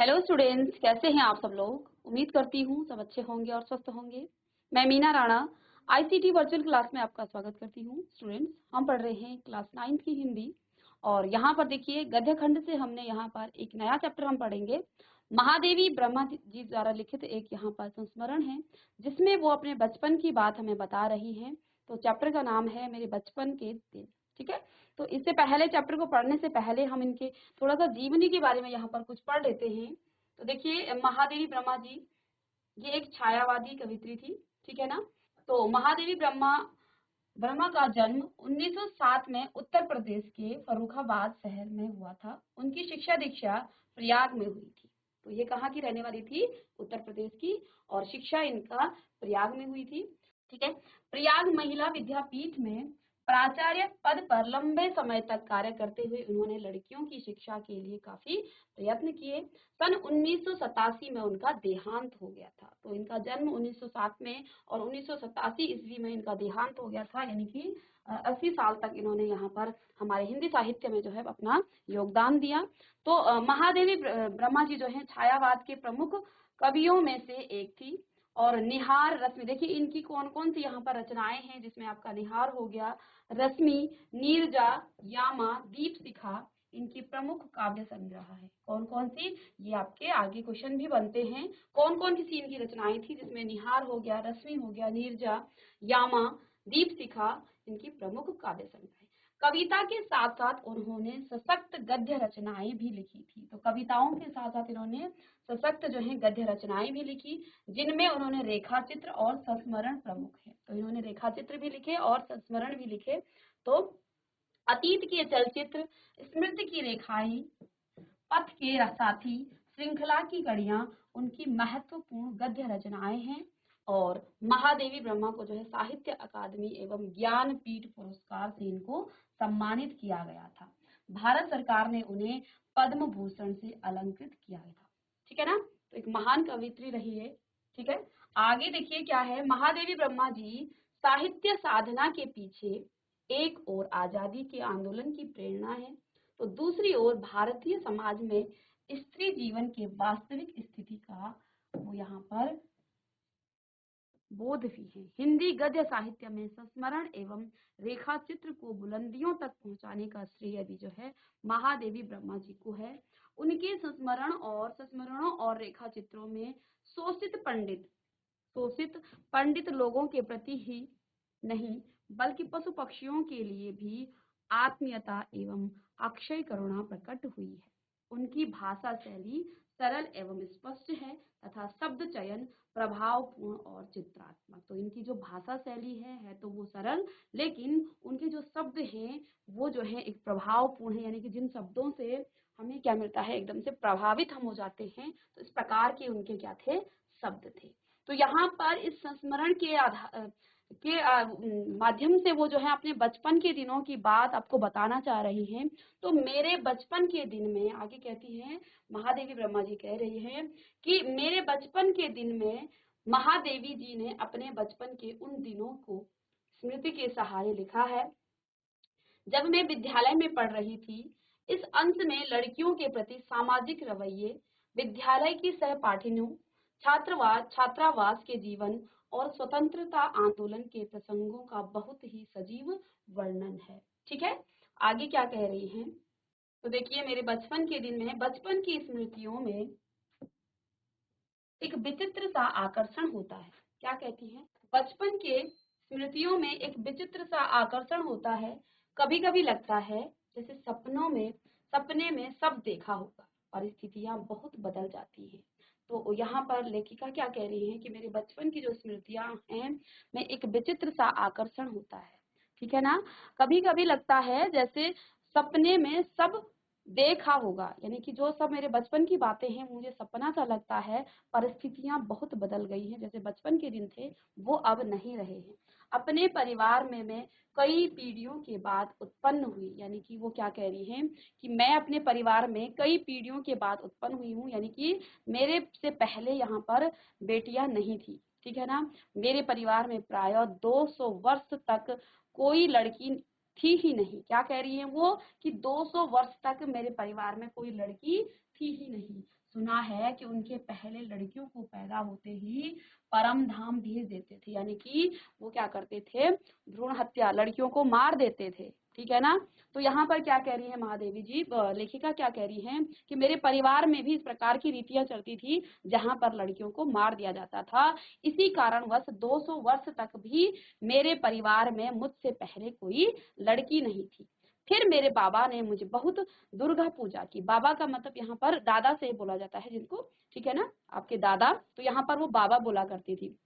Hello students, कैसे हैं आप सब लोग। उम्मीद करती हूँ सब अच्छे होंगे और स्वस्थ होंगे। मैं Meena Rana ICT virtual class में आपका स्वागत करती हूँ। स्टूडेंट्स, हम पढ़ रहे हैं क्लास 9th की हिंदी और यहाँ पर देखिए गद्य खंड से हमने यहाँ पर एक नया चैप्टर हम पढ़ेंगे। महादेवी ब्रह्मा जी द्वारा लिखित एक यहाँ पर संस्मरण है जिसमें वो अपने बचपन की बात हमें बता रही हैं। तो चैप्टर का नाम है मेरे बचपन के दिन। ठीक है, तो इससे पहले चैप्टर को पढ़ने से पहले हम इनके थोड़ा सा जीवनी के बारे में यहाँ पर कुछ पढ़ लेते हैं। तो देखिए महादेवी ब्रह्मा जी ये एक छायावादी कवित्री थी। ठीक है ना। तो महादेवी ब्रह्मा ब्रह्मा का जन्म 1907 में उत्तर प्रदेश के फर्रुखाबाद शहर में हुआ था। उनकी शिक्षा दीक्षा प्रयाग में हुई थी। तो ये कहाँ की रहने वाली थी? उत्तर प्रदेश की। और शिक्षा इनका प्रयाग में हुई थी। ठीक है। प्रयाग महिला विद्यापीठ में प्राचार्य पद पर लंबे समय तक कार्य करते हुए उन्होंने लड़कियों की शिक्षा के लिए काफी प्रयत्न किए। सन 1987 में उनका देहांत हो गया था। तो इनका जन्म 1907 में और 1987 ईस्वी में इनका देहांत हो गया था, यानी कि 80 साल तक इन्होंने यहाँ पर हमारे हिंदी साहित्य में जो है अपना योगदान दिया। तो महादेवी ब्रह्मा जी जो है छायावाद के प्रमुख कवियों में से एक थी। और निहार रश्मि, देखिए इनकी कौन कौन सी यहाँ पर रचनाएं हैं जिसमें आपका निहार हो गया, रश्मि, नीरजा, यामा, दीप शिखा इनकी प्रमुख काव्य संग्रह है। कौन कौन सी? ये आपके आगे क्वेश्चन भी बनते हैं। कौन कौन सी इनकी रचनाएं थी जिसमें निहार हो गया, रश्मि हो गया, नीरजा, यामा, दीप शिखा इनकी प्रमुख काव्य संग्रह है। कविता के साथ साथ उन्होंने सशक्त गद्य रचनाएं भी लिखी थी। तो कविताओं के साथ साथ इन्होंने सशक्त जो है गद्य रचनाएं भी लिखी जिनमें उन्होंने रेखा चित्र और संस्मरण प्रमुख है। तो इन्होंने रेखा चित्र भी लिखे और संस्मरण भी लिखे। तो अतीत के चलचित्र, स्मृति की रेखाएं, पथ के साथी, श्रृंखला की कड़ियां उनकी महत्वपूर्ण गद्य रचनाएं हैं। और महादेवी ब्रह्मा को जो है साहित्य अकादमी एवं ज्ञानपीठ पुरस्कार से इनको सम्मानित किया गया था। भारत सरकार ने उन्हें पद्म भूषण से अलंकृत किया गया था। ठीक है ना। तो एक महान कवित्री रही है। ठीक है। आगे देखिए क्या है। महादेवी ब्रह्मा जी साहित्य साधना के पीछे एक और आजादी के आंदोलन की प्रेरणा है, तो दूसरी ओर भारतीय समाज में स्त्री जीवन के वास्तविक स्थिति का वो यहाँ पर बोध भी है। हिंदी गद्य साहित्य में संस्मरण एवं रेखा चित्र को बुलंदियों तक पहुंचाने का श्रेय भी जो है महादेवी ब्रह्मा जी को है। उनके संस्मरणों और रेखा चित्रों में शोषित पंडित लोगों के प्रति ही नहीं बल्कि पशु पक्षियों के लिए भी आत्मीयता एवं अक्षय करुणा प्रकट हुई है। उनकी भाषा शैली सरल एवं स्पष्ट है तथा शब्द चयन प्रभावपूर्ण और चित्रात्मक। तो इनकी जो भाषा शैली है तो वो सरल, लेकिन उनके जो शब्द हैं वो जो है एक प्रभावपूर्ण है, यानी कि जिन शब्दों से हमें क्या मिलता है, एकदम से प्रभावित हम हो जाते हैं। तो इस प्रकार के उनके क्या थे? शब्द थे। तो यहाँ पर इस संस्मरण के माध्यम से वो जो है अपने बचपन के दिनों की बात आपको बताना चाह रही हैं। तो मेरे बचपन के दिन में, आगे कहती हैं महादेवी ब्रह्मा जी कह रही हैं कि मेरे बचपन के दिन में महादेवी जी ने अपने बचपन के उन दिनों को स्मृति के सहारे लिखा है जब मैं विद्यालय में पढ़ रही थी। इस अंश में लड़कियों के प्रति सामाजिक रवैये, विद्यालय की सहपाठिनियों, छात्रावास के जीवन और स्वतंत्रता आंदोलन के प्रसंगों का बहुत ही सजीव वर्णन है। ठीक है। आगे क्या कह रही हैं? तो देखिए मेरे बचपन के दिन में, बचपन की स्मृतियों में एक विचित्र सा आकर्षण होता है। क्या कहती हैं? बचपन के स्मृतियों में एक विचित्र सा आकर्षण होता है। कभी कभी लगता है जैसे सपने में सब देखा होगा, परिस्थितियां बहुत बदल जाती हैं। तो यहाँ पर लेखिका क्या कह रही है कि मेरे बचपन की जो स्मृतियां हैं में एक विचित्र सा आकर्षण होता है। ठीक है ना। कभी कभी लगता है जैसे सपने में सब देखा होगा, यानी कि जो सब मेरे बचपन की बातें हैं मुझे सपना सा लगता है। परिस्थितियां बहुत बदल गई हैं, जैसे बचपन के दिन थे वो अब नहीं रहे हैं। अपने परिवार में मैं कई पीढ़ियों के बाद उत्पन्न हुई, यानी कि वो क्या कह रही हैं कि मैं अपने परिवार में कई पीढ़ियों के बाद उत्पन्न हुई हूँ, यानी कि मेरे से पहले यहाँ पर बेटियां नहीं थी। ठीक है ना। मेरे परिवार में प्राय 200 वर्ष तक कोई लड़की थी ही नहीं। क्या कह रही है वो कि 200 वर्ष तक मेरे परिवार में कोई लड़की थी ही नहीं। सुना है कि उनके पहले लड़कियों को पैदा होते ही परम धाम भेज देते थे, यानी कि वो क्या करते थे, भ्रूण हत्या, लड़कियों को मार देते थे। ठीक है ना। तो यहाँ पर क्या कह रही है महादेवी जी, लेखिका क्या कह रही है कि मेरे परिवार में भी इस प्रकार की रीतियां चलती थी जहां पर लड़कियों को मार दिया जाता था। इसी कारणवश 200 वर्ष तक भी मेरे परिवार में मुझसे पहले कोई लड़की नहीं थी। फिर मेरे बाबा ने मुझे बहुत दुर्गा पूजा की। बाबा का मतलब यहाँ पर दादा से बोला जाता है जिनको, ठीक है ना, आपके दादा, तो यहाँ पर वो बाबा बोला करती थी।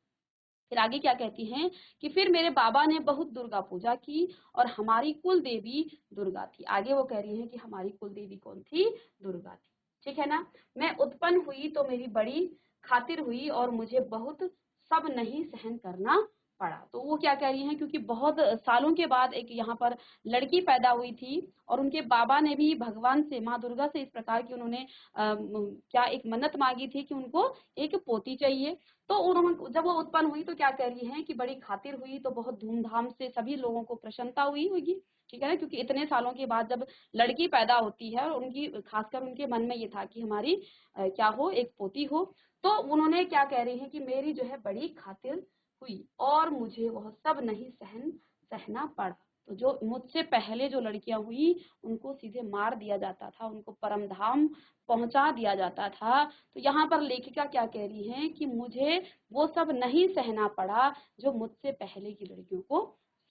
फिर आगे क्या कहती हैं कि फिर मेरे बाबा ने बहुत दुर्गा पूजा की और हमारी कुल देवी दुर्गा थी। आगे वो कह रही हैं कि हमारी कुल देवी कौन थी, दुर्गा थी। ठीक है ना। मैं उत्पन्न हुई तो मेरी बड़ी खातिर हुई और मुझे बहुत सब नहीं सहन करना पड़ा। तो वो क्या कह रही हैं, क्योंकि बहुत सालों के बाद एक यहाँ पर लड़की पैदा हुई थी और उनके बाबा ने भी भगवान से, माँ दुर्गा से इस प्रकार की उन्होंने क्या एक मन्नत मांगी थी कि उनको एक पोती चाहिए। तो उन्होंने जब वो उत्पन्न हुई तो क्या कह रही हैं कि बड़ी खातिर हुई, तो बहुत धूमधाम से सभी लोगों को प्रसन्नता हुई होगी। ठीक है ना, क्योंकि इतने सालों के बाद जब लड़की पैदा होती है और उनकी खासकर उनके मन में ये था कि हमारी क्या हो, एक पोती हो। तो उन्होंने क्या कह रही हैं कि मेरी जो है बड़ी खातिर हुई और मुझे वह सब नहीं सहना पड़ा। तो जो मुझसे पहले जो लड़कियां हुई उनको सीधे मार दिया जाता था, उनको परम धाम पहुंचा दिया जाता था। तो यहाँ पर लेखिका क्या कह रही हैं कि मुझे वो सब नहीं सहना पड़ा जो मुझसे पहले की लड़कियों को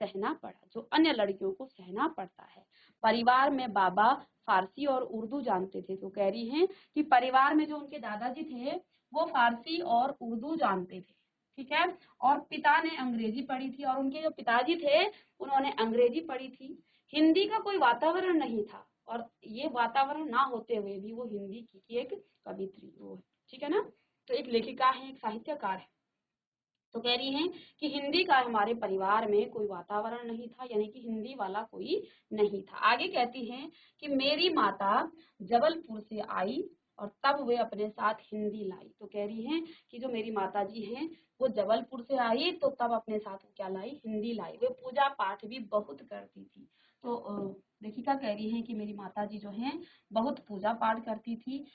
सहना पड़ा, जो अन्य लड़कियों को सहना पड़ता है। परिवार में बाबा फारसी और उर्दू जानते थे। तो कह रही हैं कि परिवार में जो उनके दादाजी थे वो फारसी और उर्दू जानते थे। ठीक है। और पिता ने अंग्रेजी पढ़ी थी और उनके जो पिताजी थे उन्होंने अंग्रेजी पढ़ी थी। हिंदी का कोई वातावरण नहीं था और ये वातावरण ना होते हुए भी वो हिंदी की एक कवित्री वो है। ठीक है ना। तो एक लेखिका है, एक साहित्यकार है। तो कह रही हैं कि हिंदी का हमारे परिवार में कोई वातावरण नहीं था, यानी कि हिंदी वाला कोई नहीं था। आगे कहती हैं कि मेरी माता जबलपुर से आई और तब वे अपने साथ हिंदी लाई। तो कह रही हैं कि जो मेरी माता जी हैं वो जबलपुर से आई तो तब अपने साथ वो क्या लाई, हिंदी लाई। वे पूजा पाठ भी बहुत करती थी। तो लेखिका कह रही है कि मेरी माता जी जो हैं बहुत पूजा पाठ करती थी।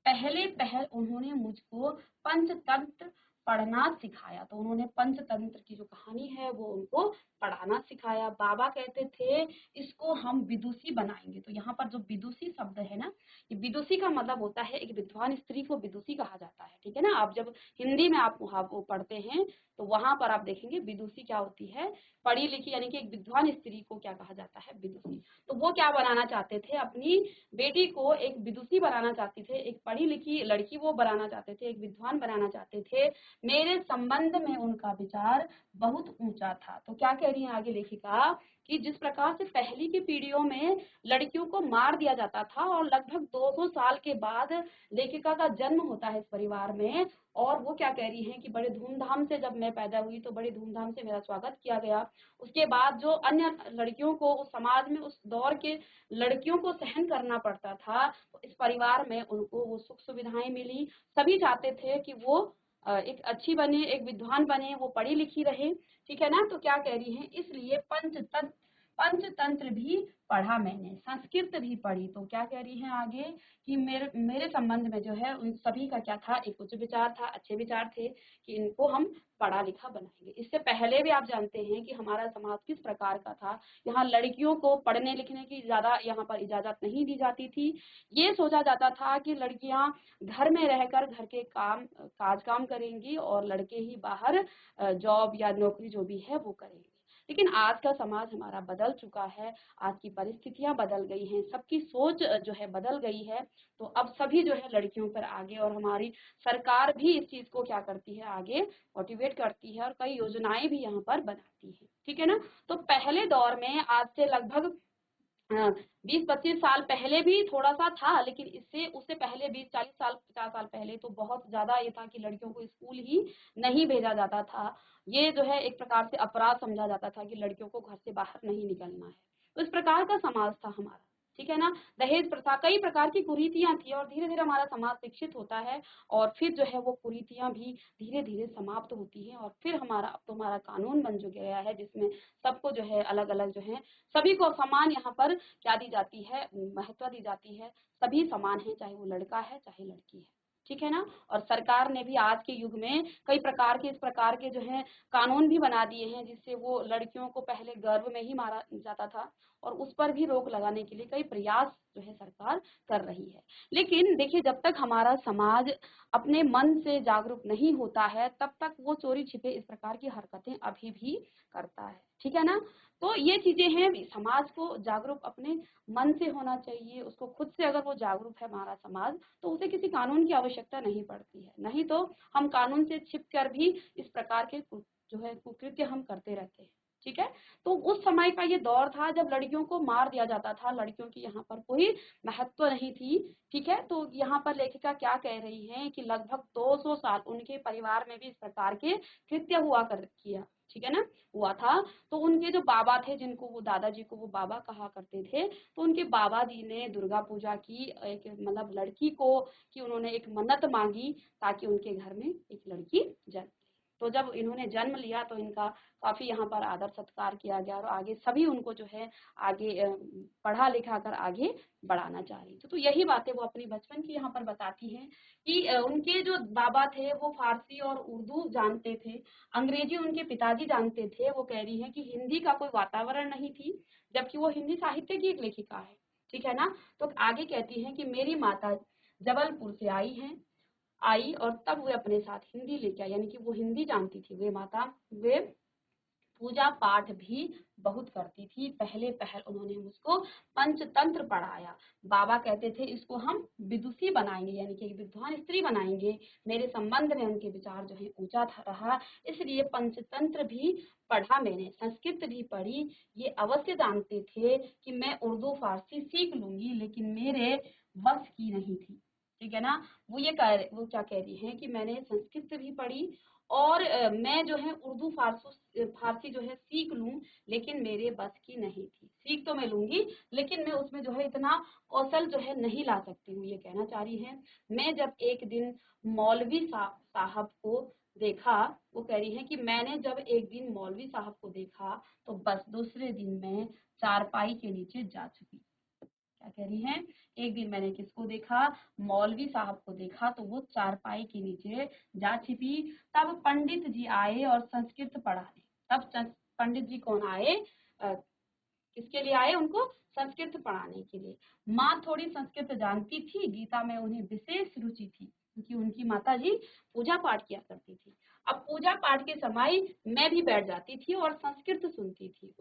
पहले पहल उन्होंने मुझको पंचतंत्र पढ़ना सिखाया। तो उन्होंने पंचतंत्र की जो कहानी है वो उनको पढ़ाना सिखाया। बाबा कहते थे इसको हम विदुषी बनाएंगे। तो यहाँ पर जो विदुषी शब्द है ना, ये विदुषी का मतलब होता है एक विद्वान स्त्री को विदुषी कहा जाता है। ठीक है ना। आप जब हिंदी में आप वो पढ़ते हैं तो वहां पर आप देखेंगे विदुषी क्या होती है, पढ़ी लिखी, यानी कि एक विद्वान स्त्री को क्या कहा जाता है, विदुषी। तो वो क्या बनाना चाहते थे, अपनी बेटी को एक विदुषी बनाना चाहते थे, एक पढ़ी लिखी लड़की वो बनाना चाहते थे, एक विद्वान बनाना चाहते थे। मेरे संबंध में उनका विचार बहुत ऊंचा था। तो क्या कह रही है आगे लेखिका कि जिस प्रकार से पहली की पीढ़ियों में लड़कियों को मार दिया जाता था और लगभग 200 साल के बाद लेखिका का जन्म होता है इस परिवार में, और वो क्या कह रही है कि बड़े धूमधाम से जब मैं पैदा हुई तो बड़े धूमधाम से मेरा स्वागत किया गया। उसके बाद जो अन्य लड़कियों को उस समाज में उस दौर के लड़कियों को सहन करना पड़ता था, तो इस परिवार में उनको वो सुख सुविधाएं मिली। सभी चाहते थे कि वो एक अच्छी बने, एक विद्वान बने, वो पढ़ी लिखी रहे। ठीक है ना। तो क्या कह रही है, इसलिए पंचतंत्र भी पढ़ा मैंने, संस्कृत भी पढ़ी। तो क्या कह रही है आगे कि मेरे मेरे संबंध में जो है उन सभी का क्या था, एक उच्च विचार था, अच्छे विचार थे कि इनको हम पढ़ा लिखा बनाएंगे। इससे पहले भी आप जानते हैं कि हमारा समाज किस प्रकार का था। यहाँ लड़कियों को पढ़ने लिखने की ज्यादा यहाँ पर इजाजत नहीं दी जाती थी। ये सोचा जाता था कि लड़कियां घर में रहकर घर के काम करेंगी और लड़के ही बाहर जॉब या नौकरी जो भी है वो करेंगे। लेकिन आज का समाज हमारा बदल चुका है, आज की परिस्थितियां बदल गई हैं, सबकी सोच जो है बदल गई है। तो अब सभी जो है लड़कियों पर आगे, और हमारी सरकार भी इस चीज को क्या करती है, आगे मोटिवेट करती है और कई योजनाएं भी यहाँ पर बनाती है। ठीक है ना। तो पहले दौर में आज से लगभग 20-25 साल पहले भी थोड़ा सा था, लेकिन इससे उससे पहले 20-40 साल 50 साल पहले तो बहुत ज्यादा ये था कि लड़कियों को स्कूल ही नहीं भेजा जाता था। ये जो है एक प्रकार से अपराध समझा जाता था कि लड़कियों को घर से बाहर नहीं निकलना है। तो इस प्रकार का समाज था हमारा। ठीक है ना। दहेज प्रथा, कई प्रकार की कुरीतियां थी और धीरे धीरे हमारा समाज शिक्षित होता है और फिर जो है वो कुरीतियां भी धीरे धीरे समाप्त होती हैं और फिर हमारा अब तो हमारा कानून बन जो गया है जिसमें सबको जो है अलग अलग जो है सभी को समान यहाँ पर क्या दी जाती है, महत्व दी जाती है। सभी समान है, चाहे वो लड़का है चाहे लड़की है, ठीक है ना। और सरकार ने भी आज के युग में कई प्रकार के इस प्रकार के जो है कानून भी बना दिए हैं जिससे वो लड़कियों को पहले गर्भ में ही मारा जाता था और उस पर भी रोक लगाने के लिए कई प्रयास जो है सरकार कर रही है। लेकिन देखिए जब तक हमारा समाज अपने मन से जागरूक नहीं होता है तब तक वो चोरी छिपे इस प्रकार की हरकतें अभी भी करता है, ठीक है ना। तो ये चीजें हैं, समाज को जागरूक अपने मन से होना चाहिए, उसको खुद से अगर वो जागरूक है हमारा समाज तो उसे किसी कानून की आवश्यकता नहीं पड़ती है, नहीं तो हम कानून से छिप कर भी इस प्रकार के जो है कुकृत्य हम करते रहते हैं, ठीक है। तो उस समय का ये दौर था जब लड़कियों को मार दिया जाता था, लड़कियों की यहाँ पर कोई महत्व नहीं थी, ठीक है। तो यहाँ पर लेखिका क्या कह रही है कि लगभग 200 साल उनके परिवार में भी इस प्रकार के कृत्य हुआ कर किया, ठीक है ना, हुआ था। तो उनके जो बाबा थे, जिनको वो दादाजी को वो बाबा कहा करते थे, तो उनके बाबा जी ने दुर्गा पूजा की, एक मतलब लड़की को कि उन्होंने एक मन्नत मांगी ताकि उनके घर में एक लड़की जन्म। तो जब इन्होंने जन्म लिया तो इनका काफी यहाँ पर आदर सत्कार किया गया और आगे सभी उनको जो है आगे पढ़ा लिखा कर आगे बढ़ाना चाह रही थी। तो यही बातें वो अपनी बचपन की यहाँ पर बताती हैं कि उनके जो बाबा थे वो फारसी और उर्दू जानते थे, अंग्रेजी उनके पिताजी जानते थे। वो कह रही है कि हिंदी का कोई वातावरण नहीं थी, जबकि वो हिंदी साहित्य की एक लेखिका है, ठीक है ना। तो आगे कहती है कि मेरी माता जबलपुर से आई और तब वे अपने साथ हिंदी लेके आई, यानी कि वो हिंदी जानती थी वे माता। वे पूजा पाठ भी बहुत करती थी। पहले पहल उन्होंने मुझको पंचतंत्र पढ़ाया। बाबा कहते थे इसको हम विदुषी बनाएंगे, यानी कि विद्वान स्त्री बनाएंगे। मेरे संबंध में उनके विचार जो है ऊंचा रहा, इसलिए पंचतंत्र भी पढ़ा मैंने, संस्कृत भी पढ़ी। ये अवश्य जानते थे कि मैं उर्दू फारसी सीख लूंगी, लेकिन मेरे बस की नहीं थी, ठीक है ना। वो क्या कह रही है कि मैंने संस्कृत भी पढ़ी और मैं जो है उर्दू फारसी जो है सीख लूं, लेकिन मेरे बस की नहीं थी। सीख तो मैं लूंगी लेकिन मैं उसमें जो है इतना कौशल जो है नहीं ला सकती हूँ, ये कहना चाह रही है। मैं जब एक दिन मौलवी साहब को देखा, वो कह रही है कि मैंने जब एक दिन मौलवी साहब को देखा तो बस दूसरे दिन मैं चारपाई के नीचे जा चुकी। क्या कह रही हैं, एक दिन मैंने किसको देखा, मौलवी साहब को देखा तो वो चारपाई के नीचे जा छिपी। तब पंडित जी आए और संस्कृत पढ़ाने। तब पंडित जी कौन आए, किसके लिए आए, उनको संस्कृत पढ़ाने के लिए। माँ थोड़ी संस्कृत जानती थी, गीता में उन्हें विशेष रुचि थी क्योंकि उनकी माता जी पूजा पाठ किया करती थी। अब पूजा पाठ के समय मैं भी बैठ जाती थी और संस्कृत सुनती थी।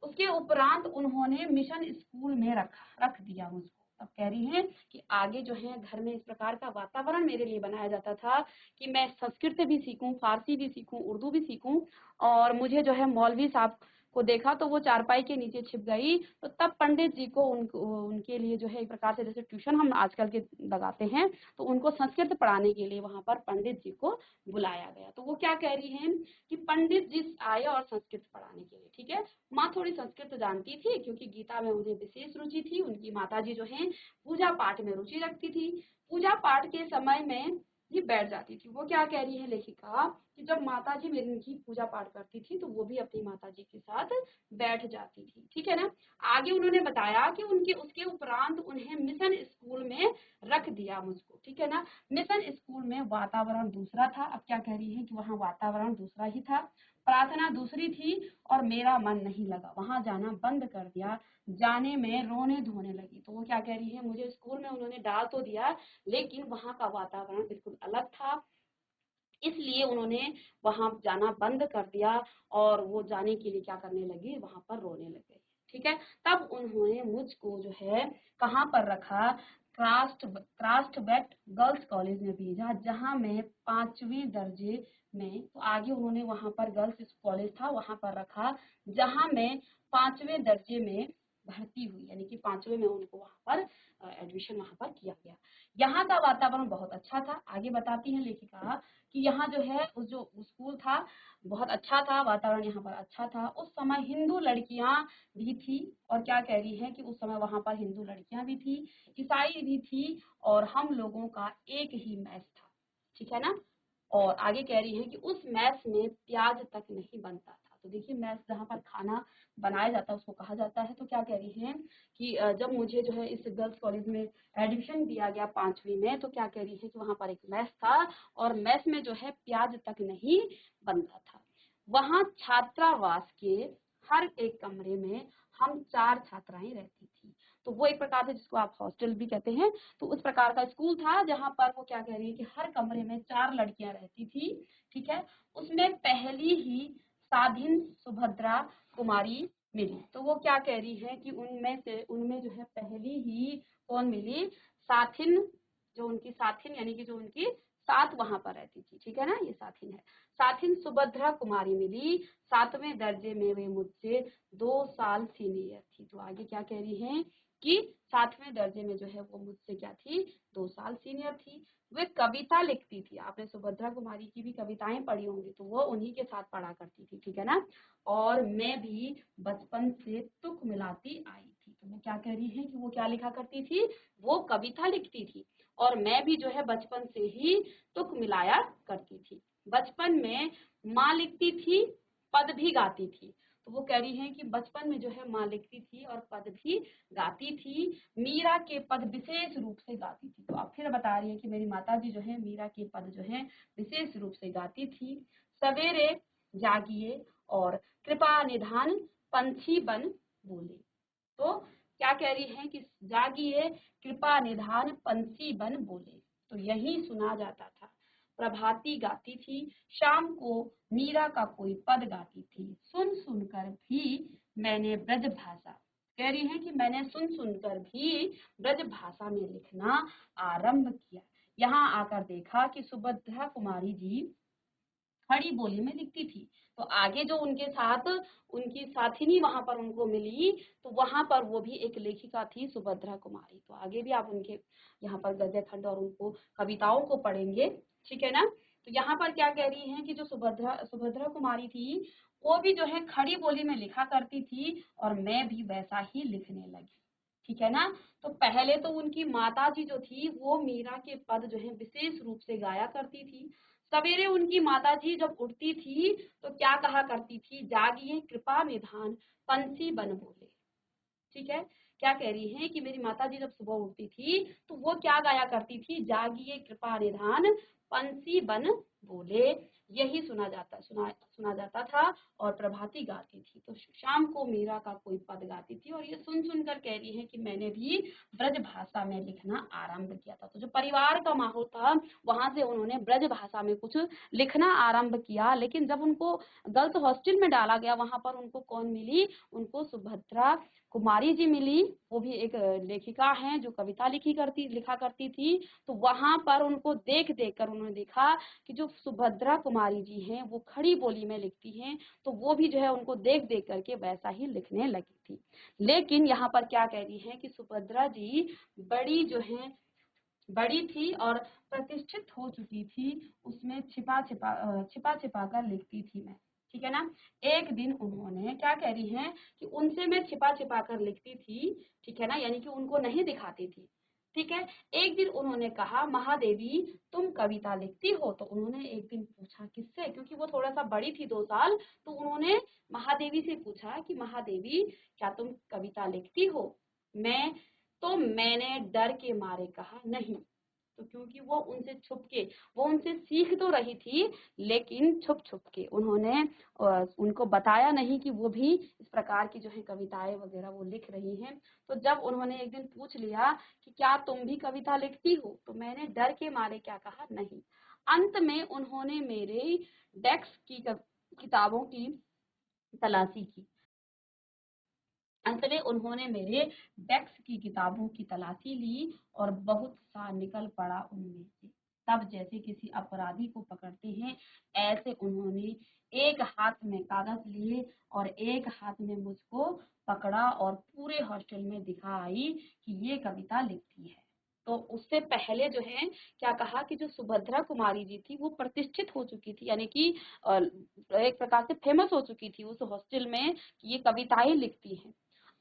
उसके उपरांत उन्होंने मिशन स्कूल में रख दिया मुझको। अब कह रही हैं कि आगे जो है घर में इस प्रकार का वातावरण मेरे लिए बनाया जाता था कि मैं संस्कृत भी सीखूं, फारसी भी सीखूं, उर्दू भी सीखूं। और मुझे जो है मौलवी साहब को देखा तो वो चारपाई के नीचे छिप गई। तो तब पंडित जी को उनके लिए जो है एक प्रकार से जैसे ट्यूशन हम आजकल के लगाते हैं, तो उनको संस्कृत पढ़ाने के लिए वहां पर पंडित जी को बुलाया गया। तो वो क्या कह रही हैं कि पंडित जी आए और संस्कृत पढ़ाने के लिए, ठीक है। माँ थोड़ी संस्कृत जानती थी क्योंकि गीता में उन्हें विशेष रुचि थी। उनकी माताजी जो है पूजा पाठ में रुचि रखती थी। पूजा पाठ के समय में ये बैठ जाती थी। वो क्या कह रही है लेखिका कि जब माताजी मेरी की पूजा पाठ करती थी तो वो भी अपनी माताजी के साथ बैठ जाती थी, ठीक है ना। आगे उन्होंने बताया कि उनके उसके उपरांत उन्हें मिशन स्कूल में रख दिया मुझको, ठीक है ना। मिशन स्कूल में वातावरण दूसरा था। अब क्या कह रही है कि वहाँ वातावरण दूसरा ही था, प्रार्थना दूसरी थी और मेरा मन नहीं लगा, वहां जाना बंद कर दिया। जाने में रोने धोने लगी। तो वो क्या कह रही है, मुझे स्कूल में उन्होंने डाल तो दिया लेकिन वहां का वातावरण बिल्कुल अलग था, इसलिए उन्होंने वहां जाना बंद कर दिया और वो जाने के लिए क्या करने लगी, वहां पर रोने लग गई, ठीक है। तब उन्होंने मुझको जो है कहाँ पर रखा, क्राफ्टवेट गर्ल्स कॉलेज में भेजा, जहां मैं 5वीं दर्जे में, तो आगे उन्होंने वहां पर गर्ल्स कॉलेज था वहां पर रखा, जहां मैं 5वें दर्जे में भर्ती हुई, यानी कि 5वें में उनको वहां पर एडमिशन वहां पर किया गया। यहाँ का वातावरण बहुत अच्छा था। आगे बताती है लेखिका कि यहाँ जो है उस जो स्कूल था बहुत अच्छा था, वातावरण यहाँ पर अच्छा था। उस समय हिंदू लड़कियां भी थी, और क्या कह रही है कि उस समय वहां पर हिंदू लड़कियां भी थी, ईसाई भी थी, और हम लोगों का एक ही मैस था, ठीक है ना। और आगे कह रही है कि उस मैस में प्याज तक नहीं बनता था। तो देखिए, मैस जहाँ पर खाना बनाया जाता है उसको कहा जाता है। तो क्या कह रही है कि जब मुझे जो है इस गर्ल्स कॉलेज में एडमिशन दिया गया 5वीं में, तो क्या कह रही है कि वहां पर एक मैस था, और मैस में जो है प्याज तक नहीं बनता था। वहां छात्रावास के हर एक कमरे में हम 4 छात्राएं रहती थी। तो वो एक प्रकार से जिसको आप हॉस्टल भी कहते हैं, तो उस प्रकार का स्कूल था जहां पर वो क्या कह रही है कि हर कमरे में 4 लड़कियां रहती थी, ठीक है। उसमें पहली ही साधिन सुभद्रा कुमारी मिली। तो वो क्या कह रही है कि उनमें जो है पहली ही कौन मिली, साथिन, जो उनकी साथिन यानी कि जो उनकी साथ वहां पर रहती थी, ठीक है ना, ये साथिन है। साथिन सुभद्रा कुमारी मिली, 7वें दर्जे में वे मुझसे 2 साल सीनियर थी। तो आगे क्या कह रही है कि 7वें दर्जे में जो है वो मुझसे क्या थी, 2 साल सीनियर थी। वे कविता लिखती थी। आपने सुभद्रा कुमारी की भी कविताएं पढ़ी होंगी, तो वो उन्हीं के साथ पढ़ा करती थी, ठीक है ना। और मैं भी बचपन से तुक मिलाती आई थी। तो वो क्या कह रही है कि वो क्या लिखा करती थी, वो कविता लिखती थी, और मैं भी जो है बचपन से ही तुक मिलाया करती थी। बचपन में माँ लिखती थी, पद भी गाती थी। तो वो कह रही है कि बचपन में जो है माँ लिखती थी और पद भी गाती थी। मीरा के पद विशेष रूप से गाती थी। तो अब फिर बता रही है कि मेरी माता जी जो है मीरा के पद जो है विशेष रूप से गाती थी। सवेरे जागिए और कृपा निधान पंछी बन बोले। तो क्या कह रही है कि जागिए कृपा निधान पंछी बन बोले। तो यही सुना जाता था। प्रभाती गाती थी, शाम को मीरा का कोई पद गाती थी। सुन सुनकर भी मैंने ब्रज भाषा, कह रही है कि मैंने सुन सुनकर भी ब्रज भाषा में लिखना आरंभ किया। यहाँ आकर देखा कि सुभद्रा कुमारी जी खड़ी बोली में लिखती थी। तो आगे जो उनके साथ उनकी साथिनी वहां पर उनको मिली, तो वहां पर वो भी एक लेखिका थी, सुभद्रा कुमारी। तो आगे भी आप उनके यहाँ पर गद्य खंड और उनको कविताओं को पढ़ेंगे, ठीक है ना। तो यहाँ पर क्या कह रही है कि जो सुभद्रा सुभद्रा कुमारी थी, वो भी जो है खड़ी बोली में लिखा करती थी, और मैं भी वैसा ही लिखने लगी, ठीक है ना। तो पहले तो उनकी माता जी जो थी वो मीरा के पद जो है विशेष रूप से गाया करती थी। सवेरे उनकी माताजी जब उठती थी तो क्या कहा करती थी, जागिए कृपा निधान पंछी बन बोले, ठीक है। क्या कह रही है कि मेरी माताजी जब सुबह उठती थी तो वो क्या गाया करती थी, जागिए कृपा निधान पंछी बन बोले। यही सुना जाता था, और प्रभाती गाती थी। तो शाम को मीरा का कोई पद गाती थी, और ये सुन सुनकर कह रही है कि मैंने भी ब्रज भाषा में लिखना आरंभ किया था। तो जो परिवार का माहौल था वहां से उन्होंने ब्रज भाषा में कुछ लिखना आरंभ किया। लेकिन जब उनको गर्ल्स हॉस्टल में डाला गया, वहां पर उनको कौन मिली, उनको सुभद्रा कुमारी जी मिली। वो भी एक लेखिका हैं जो कविता लिखा करती थी। तो वहां पर उनको देख देख कर उन्होंने देखा कि जो सुभद्रा कुमारी जी हैं वो खड़ी बोली में लिखती हैं, तो वो भी जो है उनको देख देख करके वैसा ही लिखने लगी थी। लेकिन यहाँ पर क्या कह रही है कि सुभद्रा जी बड़ी जो है बड़ी थी और प्रतिष्ठित हो चुकी थी, उसमें छिपा छिपा कर लिखती थी मैं, ठीक है ना। एक दिन उन्होंने, क्या कह रही हैं कि उनसे मैं छिपा छिपा कर लिखती थी, ठीक है ना, यानी कि उनको नहीं दिखाती थी, ठीक है। एक दिन उन्होंने कहा, महादेवी तुम कविता लिखती हो? तो उन्होंने एक दिन पूछा, किससे, क्योंकि वो थोड़ा सा बड़ी थी 2 साल, तो उन्होंने महादेवी से पूछा कि महादेवी क्या तुम कविता लिखती हो? मैंने डर के मारे कहा नहीं। तो क्योंकि वो उनसे सीख तो रही थी, लेकिन छुप छुप के उन्होंने उनको बताया नहीं कि वो भी इस प्रकार की जो है कविताएं वगैरह वो लिख रही हैं। तो जब उन्होंने एक दिन पूछ लिया कि क्या तुम भी कविता लिखती हो, तो मैंने डर के मारे क्या कहा, नहीं। अंत में उन्होंने मेरे डेस्क की किताबों की तलाशी की। अंत में उन्होंने मेरे डेस्क की किताबों की तलाशी ली, और बहुत सा निकल पड़ा उनमें से। तब जैसे किसी अपराधी को पकड़ते हैं, ऐसे उन्होंने एक हाथ में कागज लिए और एक हाथ में मुझको पकड़ा, और पूरे हॉस्टल में दिखाई कि ये कविता लिखती है। तो उससे पहले जो है क्या कहा कि जो सुभद्रा कुमारी जी थी वो प्रतिष्ठित हो चुकी थी, यानी कि एक प्रकार से फेमस हो चुकी थी उस हॉस्टल में कि ये कविताएं लिखती हैं।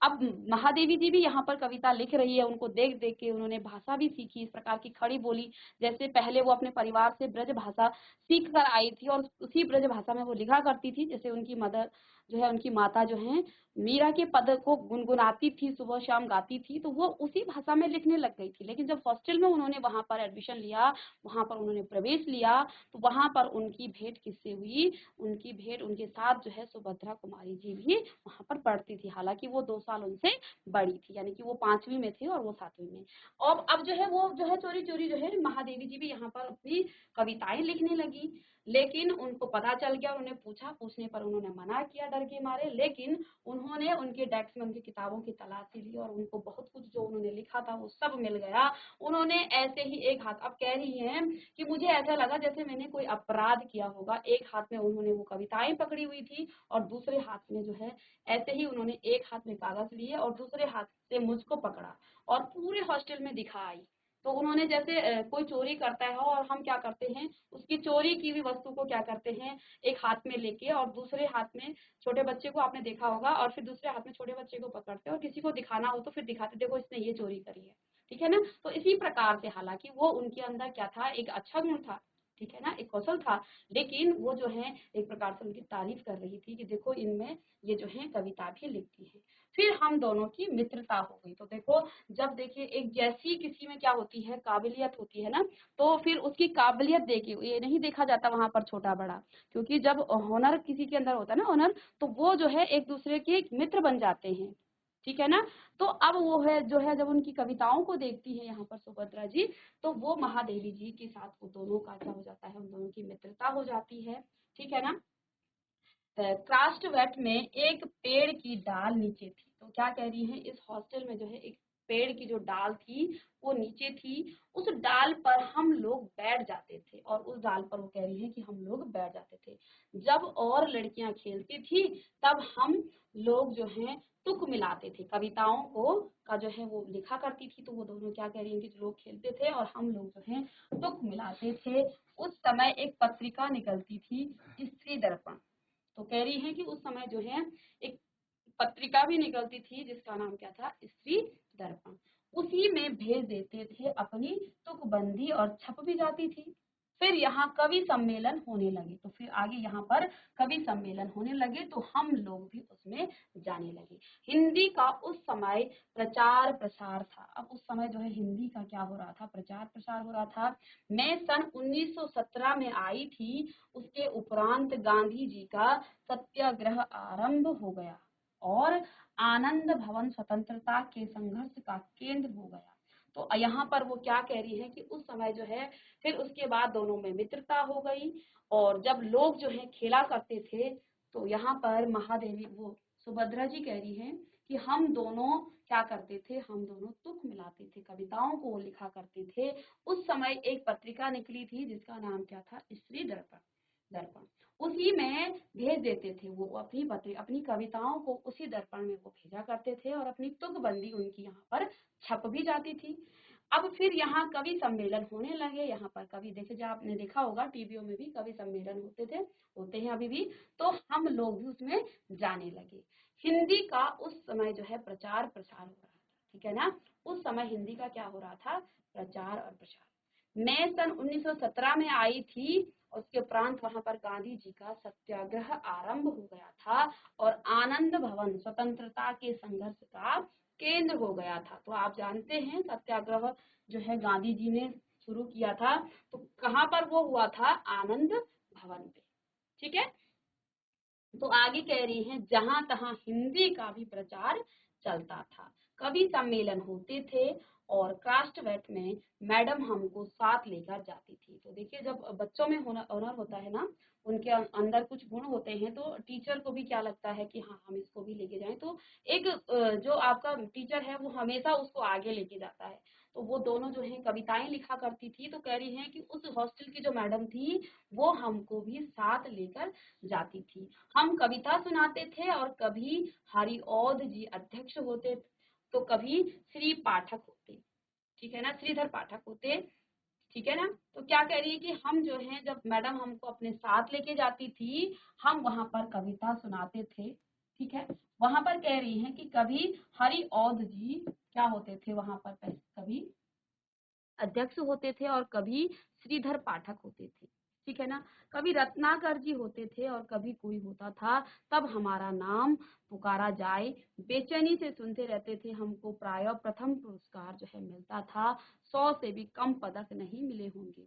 अब महादेवी जी भी यहाँ पर कविता लिख रही है, उनको देख देख के उन्होंने भाषा भी सीखी, इस प्रकार की खड़ी बोली। जैसे पहले वो अपने परिवार से ब्रज भाषा सीख कर आई थी और उसी ब्रज भाषा में वो लिखा करती थी। जैसे उनकी मदर जो है, उनकी माता जो है मीरा के पद को गुनगुनाती थी, सुबह शाम गाती थी, तो वो उसी भाषा में लिखने लग गई थी। लेकिन जब हॉस्टल में उन्होंने वहां पर एडमिशन लिया, वहां पर उन्होंने प्रवेश लिया, तो वहां पर उनकी भेंट किससे हुई? उनकी भेंट उनके साथ जो है सुभद्रा कुमारी जी भी वहां पर पढ़ती थी। हालांकि वो 2 साल उनसे बड़ी थी, यानी कि वो 5वीं में थे और वो 7वीं में। और अब जो है वो जो है चोरी चोरी जो है महादेवी जी भी यहाँ पर अपनी कविताएं लिखने लगी। लेकिन उनको पता चल गया, उन्होंने पूछा, पूछने पर उन्होंने मना किया डर के मारे। लेकिन उन्होंने उनके डेस्क में उनकी किताबों की तलाशी ली और उनको बहुत कुछ जो उन्होंने लिखा था वो सब मिल गया। उन्होंने ऐसे ही एक हाथ, अब कह रही हैं कि मुझे ऐसा लगा जैसे मैंने कोई अपराध किया होगा। एक हाथ में उन्होंने वो कविताएं पकड़ी हुई थी और दूसरे हाथ में जो है ऐसे ही उन्होंने एक हाथ में कागज लिए और दूसरे हाथ से मुझको पकड़ा और पूरे हॉस्टल में दिखाई। तो उन्होंने जैसे कोई चोरी करता है और हम क्या करते हैं, उसकी चोरी की हुई वस्तु को क्या करते हैं, एक हाथ में लेके और दूसरे हाथ में छोटे बच्चे को आपने देखा होगा, और फिर दूसरे हाथ में छोटे बच्चे को पकड़ते हैं और किसी को दिखाना हो तो फिर दिखाते, देखो इसने ये चोरी करी है। ठीक है ना? तो इसी प्रकार से हालांकि वो उनके अंदर क्या था, एक अच्छा गुण था, ठीक है ना, एक कौशल था। लेकिन वो जो है एक प्रकार से उनकी तारीफ कर रही थी कि देखो इनमें ये जो है कविता भी लिखती है। फिर हम दोनों की मित्रता हो गई। तो देखो, जब देखिए एक जैसी किसी में क्या होती है, काबिलियत होती है ना, तो फिर उसकी काबिलियत देखिए, ये नहीं देखा जाता वहां पर छोटा बड़ा, क्योंकि जब हुनर किसी के अंदर होता है ना, हुनर, तो वो जो है एक दूसरे के मित्र बन जाते हैं। ठीक है ना? तो अब वो है जो है जब उनकी कविताओं को देखती है यहाँ पर सुभद्रा जी, तो वो महादेवी जी के साथ वो दोनों का क्या हो जाता है, उन दोनों की मित्रता हो जाती है। ठीक है ना? क्राफ्टवेट में एक पेड़ की डाल नीचे थी। तो क्या कह रही है, इस हॉस्टल में जो है एक पेड़ की जो डाल थी वो नीचे थी। उस डाल पर हम लोग बैठ जाते थे, और उस डाल पर वो कह रही है कि हम लोग बैठ जाते थे। जब और लड़कियां खेलती थी तब हम लोग जो है तुक मिलाते थे, कविताओं को का जो है वो लिखा करती थी। तो वो दोनों क्या कह रही है कि लोग खेलते थे और हम लोग जो है तुक मिलाते थे। उस समय एक पत्रिका निकलती थी, स्त्री दर्पण। तो कह रही है कि उस समय जो है एक पत्रिका भी निकलती थी जिसका नाम क्या था, स्त्री दर्पण। उसी में भेज देते थे अपनी तुकबंदी और छप भी जाती थी। फिर यहाँ कवि सम्मेलन होने लगे, तो फिर आगे यहाँ पर कवि सम्मेलन होने लगे, तो हम लोग भी उसमें जाने लगे। हिंदी का उस समय प्रचार प्रसार था। अब उस समय जो है हिंदी का क्या हो रहा था, प्रचार प्रसार हो रहा था। मैं सन 1917 में आई थी, उसके उपरांत गांधी जी का सत्याग्रह आरंभ हो गया और आनंद भवन स्वतंत्रता के संघर्ष का केंद्र हो गया। तो यहाँ पर वो क्या कह रही है कि उस समय जो है फिर उसके बाद दोनों में मित्रता हो गई, और जब लोग जो है खेला करते थे, तो यहाँ पर महादेवी वो सुभद्रा जी कह रही हैं कि हम दोनों क्या करते थे, हम दोनों तुक मिलाते थे, कविताओं को लिखा करते थे। उस समय एक पत्रिका निकली थी जिसका नाम क्या था, स्त्री दर्पण। दर्पण उसी में भेज देते थे, वो अपनी पत्री अपनी कविताओं को उसी दर्पण में वो भेजा करते थे और अपनी तुकबंदी उनकी यहाँ पर छप भी जाती थी। अब फिर यहाँ कवि सम्मेलन होने लगे। यहाँ पर कवि देखे, जो आपने देखा होगा टीवीओ में भी कवि सम्मेलन होते थे, होते हैं अभी भी। तो हम लोग भी उसमें जाने लगे। हिंदी का उस समय जो है प्रचार प्रसार हो रहा था। ठीक है ना? उस समय हिंदी का क्या हो रहा था, प्रचार और प्रसार। मैं सन 1917 में आई थी, उसके उपरांत वहां पर गांधी जी का सत्याग्रह आरंभ हो गया था और आनंद भवन स्वतंत्रता के संघर्ष का केंद्र हो गया था। तो आप जानते हैं सत्याग्रह जो है गांधी जी ने शुरू किया था, तो कहाँ पर वो हुआ था, आनंद भवन पे। ठीक है? तो आगे कह रही हैं जहां तहां हिंदी का भी प्रचार चलता था, कवि सम्मेलन होते थे और क्राफ्टवेट में मैडम हमको साथ लेकर जाती थी। तो देखिए, जब बच्चों में हुनर होता है ना, उनके अंदर कुछ गुण होते हैं, तो टीचर को भी क्या लगता है कि हाँ हम इसको भी लेके जाएं। तो एक जो आपका टीचर है वो हमेशा उसको आगे लेके जाता है। तो वो दोनों जो है कविताएं लिखा करती थी। तो कह रही हैं कि उस हॉस्टल की जो मैडम थी वो हमको भी साथ लेकर जाती थी। हम कविता सुनाते थे और कभी हरिऔध जी अध्यक्ष होते, तो कभी श्री पाठक होते। ठीक है ना, श्रीधर पाठक होते, ठीक है ना। तो क्या कह रही है कि हम जो है जब मैडम हमको अपने साथ लेके जाती थी, हम वहां पर कविता सुनाते थे, ठीक है। वहां पर कह रही हैं कि कभी हरिऔध जी क्या होते थे वहां पर, कभी अध्यक्ष होते थे और कभी श्रीधर पाठक होते थे, ठीक है ना। कभी रत्नाकर जी होते थे और कभी कोई होता था, तब हमारा नाम पुकारा जाए, बेचैनी से सुनते रहते थे, हमको प्राय प्रथम पुरस्कार जो है मिलता था, 100 से भी कम पदक नहीं मिले होंगे।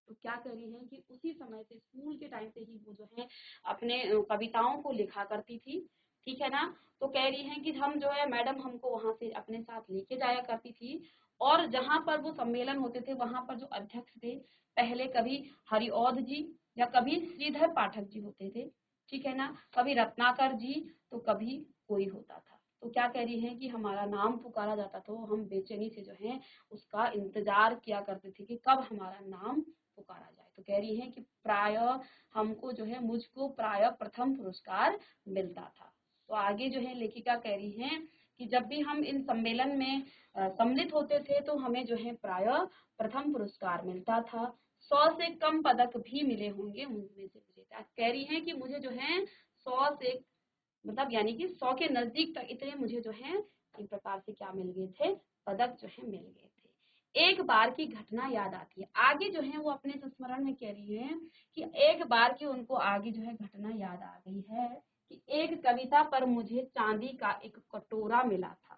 तो क्या कह रही है कि उसी समय से स्कूल के टाइम से ही वो जो है अपने कविताओं को लिखा करती थी, ठीक है ना। तो कह रही है कि हम जो है मैडम हमको वहां से अपने साथ लेके जाया करती थी, और जहां पर वो सम्मेलन होते थे वहां पर जो अध्यक्ष थे, पहले कभी हरिऔध जी या कभी श्रीधर पाठक जी होते थे, ठीक है ना, कभी रत्नाकर जी, तो कभी कोई होता था। तो क्या कह रही है कि हमारा नाम पुकारा जाता था, तो हम बेचैनी से जो है उसका इंतजार किया करते थे कि कब हमारा नाम पुकारा जाए। तो कह रही है कि प्राय हमको जो है मुझको प्राय प्रथम पुरस्कार मिलता था। तो आगे जो है लेखिका कह रही है कि जब भी हम इन सम्मेलन में सम्मिलित होते थे तो हमें जो है प्राय प्रथम पुरस्कार मिलता था, 100 से कम पदक भी मिले होंगे उनमें से मुझे। कह रही है कि मुझे जो है 100 से मतलब यानी कि 100 के नजदीक तक इतने मुझे जो है इन प्रकार से क्या मिल गए थे, पदक जो है मिल गए थे। एक बार की घटना याद आती है, आगे जो है वो अपने संस्मरण में कह रही है कि एक बार की उनको आगे जो है घटना याद आ गई है कि एक कविता पर मुझे चांदी का एक कटोरा मिला था।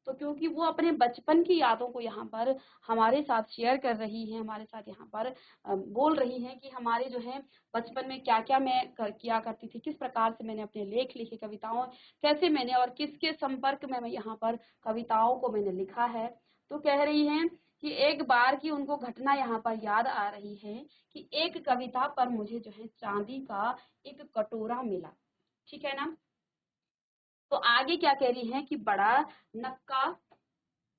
तो क्योंकि वो अपने बचपन की यादों को यहाँ पर हमारे साथ शेयर कर रही है, हमारे साथ यहाँ पर बोल रही हैं कि हमारे जो है बचपन में क्या क्या मैं किया करती थी, किस प्रकार से मैंने अपने लेख लिखे, कविताओं कैसे मैंने और किसके संपर्क में मैं यहाँ पर कविताओं को मैंने लिखा है। तो कह रही हैं कि एक बार की उनको घटना यहाँ पर याद आ रही है कि एक कविता पर मुझे जो है चांदी का एक कटोरा मिला, ठीक है ना। तो आगे क्या कह रही है कि बड़ा नक्का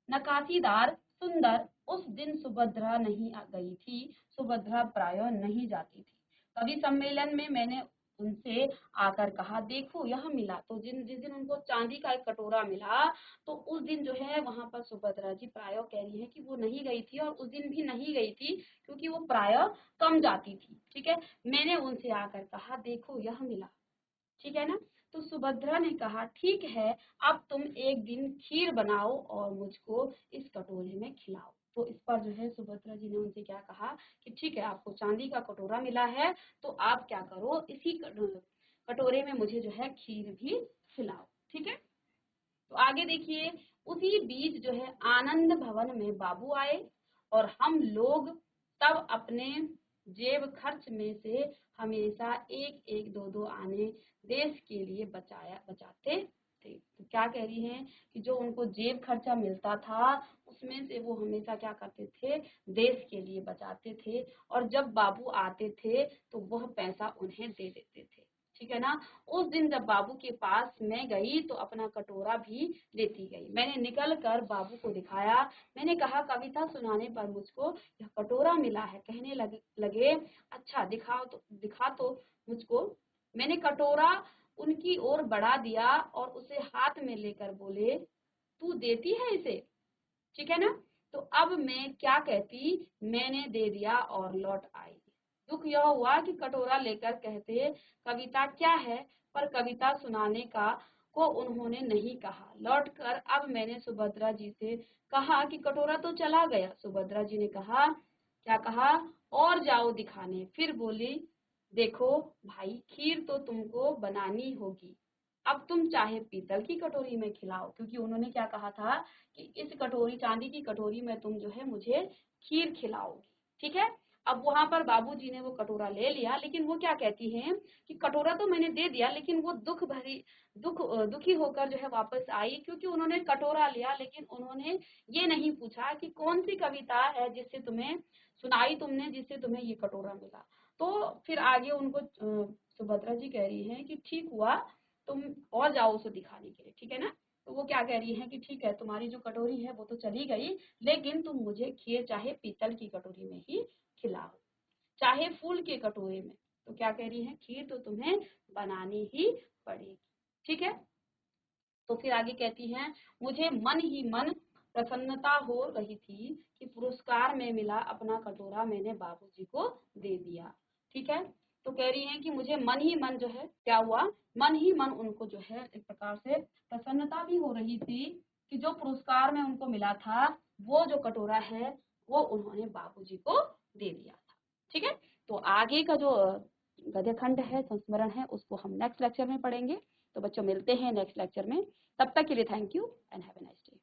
नकाशीदार सुंदर उस दिन सुभद्रा नहीं आ गई थी, सुभद्रा प्राय नहीं जाती थी। कवि सम्मेलन में मैंने उनसे आकर कहा देखो यह मिला, तो जिस दिन उनको चांदी का एक कटोरा मिला, तो उस दिन जो है वहां पर सुभद्रा जी प्राय कह रही है कि वो नहीं गई थी, और उस दिन भी नहीं गई थी क्योंकि वो प्राय कम जाती थी, ठीक है। मैंने उनसे आकर कहा देखो यह मिला, ठीक है ना। तो सुभद्रा ने कहा ठीक है, अब तुम एक दिन खीर बनाओ और मुझको इस कटोरे में खिलाओ। तो इस पर जो है सुभद्रा जी ने उनसे क्या कहा कि ठीक है, आपको चांदी का कटोरा मिला है, तो आप क्या करो, इसी कटोरे में मुझे जो है खीर भी खिलाओ, ठीक है। तो आगे देखिए, उसी बीच जो है आनंद भवन में बाबू आए, और हम लोग तब अपने जेब खर्च में से हमेशा एक एक दो दो आने देश के लिए बचाते थे। तो क्या कह रही हैं कि जो उनको जेब खर्चा मिलता था उसमें से वो हमेशा क्या करते थे, देश के लिए बचाते थे, और जब बाबू आते थे तो वह पैसा उन्हें दे देते थे, ठीक है ना। उस दिन जब बाबू के पास मैं गई तो अपना कटोरा भी लेती गई, मैंने निकल कर बाबू को दिखाया, मैंने कहा कविता सुनाने पर मुझको यह कटोरा मिला है। कहने लगे अच्छा दिखा तो मुझको। मैंने कटोरा उनकी ओर बढ़ा दिया और उसे हाथ में लेकर बोले तू देती है इसे, ठीक है ना। तो अब मैं क्या कहती, मैंने दे दिया और लौट आई। दुख यह हुआ कि कटोरा लेकर कहते कविता क्या है, पर कविता सुनाने का को उन्होंने नहीं कहा। लौटकर अब मैंने सुभद्रा जी से कहा कि कटोरा तो चला गया। सुभद्रा जी ने कहा क्या कहा, और जाओ दिखाने। फिर बोली देखो भाई, खीर तो तुमको बनानी होगी, अब तुम चाहे पीतल की कटोरी में खिलाओ, क्योंकि उन्होंने क्या कहा था कि इस कटोरी, चांदी की कटोरी में तुम जो है मुझे खीर खिलाओगी, ठीक है। अब वहां पर बाबूजी ने वो कटोरा ले लिया, लेकिन वो क्या कहती हैं कि कटोरा तो मैंने दे दिया, लेकिन वो दुखी होकर जो है वापस आई, क्योंकि उन्होंने कटोरा लिया लेकिन उन्होंने ये नहीं पूछा कि कौन सी कविता है जिससे तुम्हें सुनाई तुमने, जिससे तुम्हें ये कटोरा मिला। तो फिर आगे उनको सुभद्रा जी कह रही हैं कि ठीक हुआ, तुम और जाओ उसे दिखाने के लिए, ठीक है ना। तो वो क्या कह रही है कि ठीक है, तुम्हारी जो कटोरी है वो तो चली गई, लेकिन तुम मुझे खीर चाहे पीतल की कटोरी में ही खिलाओ, चाहे फूल के कटोरे में। तो क्या कह रही है, खीर तो तुम्हें बनानी ही पड़ेगी, ठीक है। तो फिर आगे कहती हैं मुझे मन ही मन प्रसन्नता हो रही थी कि पुरस्कार में मिला अपना कटोरा मैंने बाबूजी को दे दिया। ठीक है, तो कह रही हैं कि मुझे मन ही मन जो है क्या हुआ, मन ही मन उनको जो है एक प्रकार से प्रसन्नता भी हो रही थी कि जो पुरस्कार में उनको मिला था वो जो कटोरा है वो उन्होंने बाबूजी को दे दिया था। ठीक है, तो आगे का जो गद्य खंड है, संस्मरण है, उसको हम नेक्स्ट लेक्चर में पढ़ेंगे। तो बच्चों मिलते हैं नेक्स्ट लेक्चर में, तब तक के लिए thank you and have a nice day.